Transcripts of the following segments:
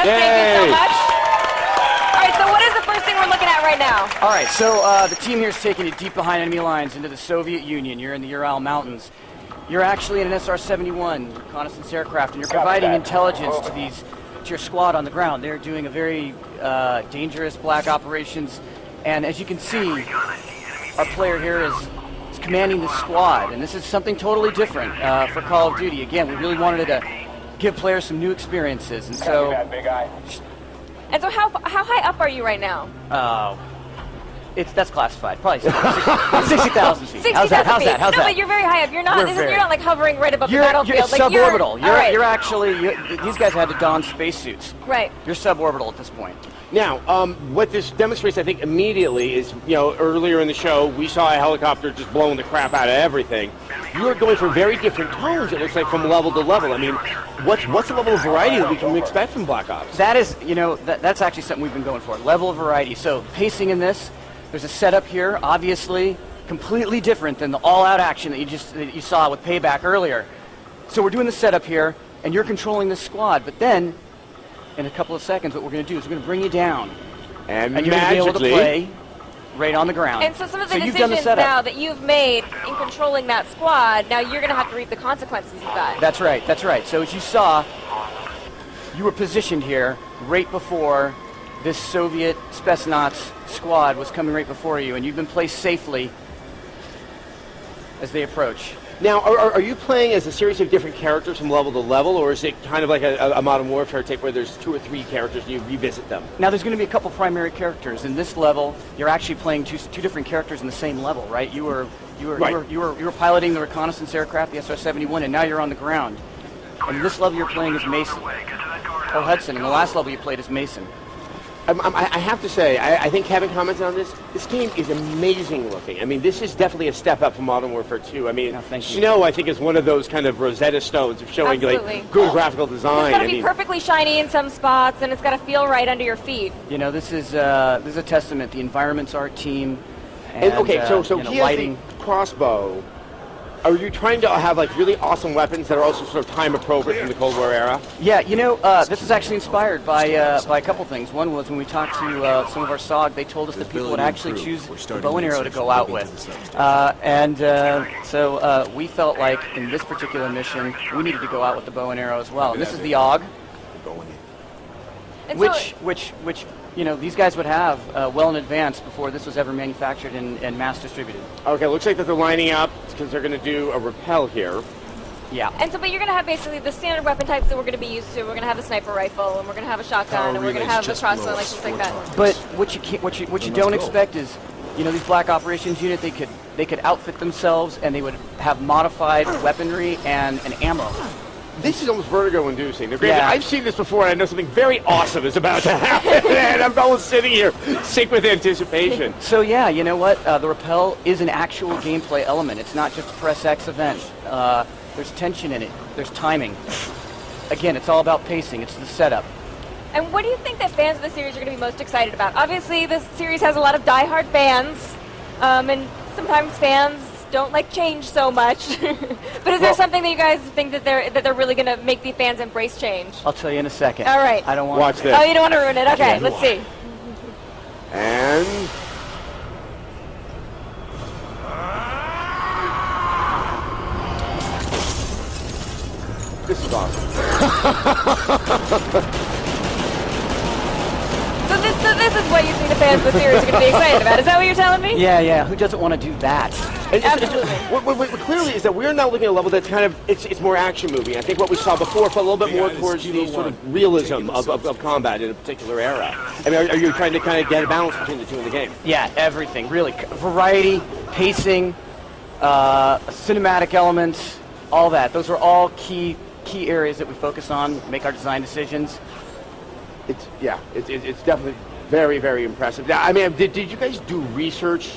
Thank you so much. All right, so what is the first thing we're looking at right now? All right, so the team here is taking you deep behind enemy lines into the Soviet Union. You're in the Ural Mountains. You're actually in an SR-71 reconnaissance aircraft, and you're providing intelligence to your squad on the ground. They're doing a very dangerous black operations, and as you can see, our player here is commanding the squad, and this is something totally different for Call of Duty. Again, we really wanted to give players some new experiences, and so... And so how high up are you right now? That's classified. Probably 60,000 feet. How's that? No, but you're very high up. You're not like hovering right above the battlefield. It's suborbital. You're actually these guys had to don spacesuits. Right. You're suborbital at this point. Now, what this demonstrates, I think, immediately is, earlier in the show, we saw a helicopter just blowing the crap out of everything. You are going for very different tones, it looks like, from level to level. I mean, what's the level of variety that we can expect from Black Ops? That is, that's actually something we've been going for. Level of variety. So, pacing in this, there's a setup here, obviously, completely different than the all-out action that you saw with Payback earlier. So we're doing the setup here, and you're controlling this squad, but then, in a couple of seconds, what we're going to do is we're going to bring you down. And you're going to be able to play right on the ground. And so some of the decisions now that you've made in controlling that squad, now you're going to have to reap the consequences of that. That's right, that's right. So as you saw, you were positioned here right before this Soviet Spetsnaz squad was coming right before you, and you've been placed safely as they approach. Now, are you playing as a series of different characters from level to level, or is it kind of like a Modern Warfare type where there's 2 or 3 characters and you revisit them? Now, there's going to be a couple primary characters. In this level, you're actually playing two different characters in the same level, right? You were piloting the reconnaissance aircraft, the SR-71, and now you're on the ground. And in this level, you're playing as Mason, or Hudson. In the last level, you played as Mason. I have to say, I think Kevin commented on this. This game is amazing looking. I mean, this is definitely a step up from Modern Warfare 2. I mean, Snow, I think, is one of those kind of Rosetta Stones of showing like good graphical design. It's got to be perfectly shiny in some spots, and it's got to feel right under your feet. This is a testament. The environment's our team. And okay, so he has the crossbow. Are you trying to have like really awesome weapons that are also sort of time appropriate from the Cold War era? Yeah, this is actually inspired by a couple things. One was when we talked to some of our SOG, they told us that people would actually choose the bow and arrow to go out with. So we felt like in this particular mission, we needed to go out with the bow and arrow as well. And this is the AUG, which these guys would have well in advance before this was ever manufactured and mass distributed. Okay, looks like that they're lining up because they're going to do a rappel here. Yeah. And so, but you're going to have basically the standard weapon types that we're going to be used to. We're going to have a sniper rifle, and we're going to have a shotgun, and we're going to have a crossbow, like things like that. But what you don't expect is, these Black Operations unit, they could outfit themselves, and they would have modified weaponry and ammo. This is almost vertigo-inducing. Yeah. I've seen this before, and I know something very awesome is about to happen, and I'm almost sitting here, sick with anticipation. So yeah, you know what? The rappel is an actual gameplay element. It's not just a press X event. There's tension in it. There's timing. Again, it's all about pacing. It's the setup. And what do you think that fans of the series are going to be most excited about? Obviously, this series has a lot of die-hard fans, and sometimes fans don't like change so much. But is there something that you guys think that they're really going to make the fans embrace change? I'll tell you in a second. All right. I don't want Watch this. Oh, you don't want to ruin it. Okay, let's see. And this is awesome. So this is what you think the fans of the series are going to be excited about. Is that what you're telling me? Yeah. Who doesn't want to do that? Absolutely. What clearly is that we're now looking at a level that's kind of, it's more action movie. I think what we saw before felt a little bit more towards the sort of realism of combat in a particular era. I mean, are you trying to kind of get a balance between the two in the game? Yeah, everything, really. Variety, pacing, cinematic elements, all that. Those are all key areas that we focus on, make our design decisions. It's definitely very, very impressive. Now, I mean, did you guys do research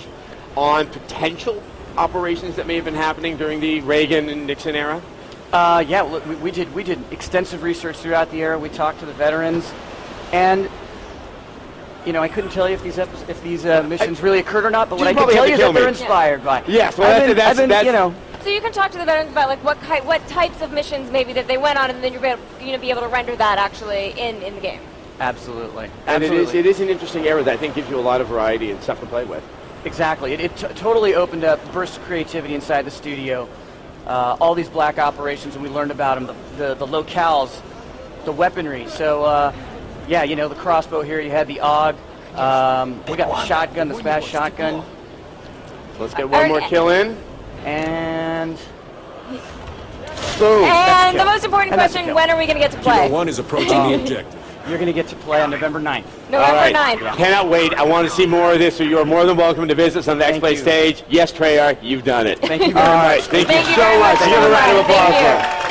on potential operations that may have been happening during the Reagan and Nixon era? Yeah, we did extensive research throughout the era. We talked to the veterans, and I couldn't tell you if these missions really occurred or not. But what I can tell you is that they're inspired by. Yes, well, that's So you can talk to the veterans about like what types of missions maybe that they went on, and then you're going to be able to render that actually in the game. Absolutely. And Absolutely. it is an interesting era that I think gives you a lot of variety and stuff to play with. Exactly. It totally opened up, burst of creativity inside the studio. All these black operations, and we learned about them, the locales, the weaponry. So, yeah, you know, the crossbow here, you had the AUG. We got the shotgun, the smash shotgun. Let's get one more kill in. And boom. And the most important And that's a question, kill. when are we going to get to play? Kilo 1 is approaching the objective. you're going to get to play on November 9th. November All right. 9th. Cannot wait. I want to see more of this, so you are more than welcome to visit us on the Thank X-Play you. stage. Yes, Treyarch, you've done it. Thank you very All much. right. Thank you Thank you so very much. much. Give a round of Thank applause you. for him.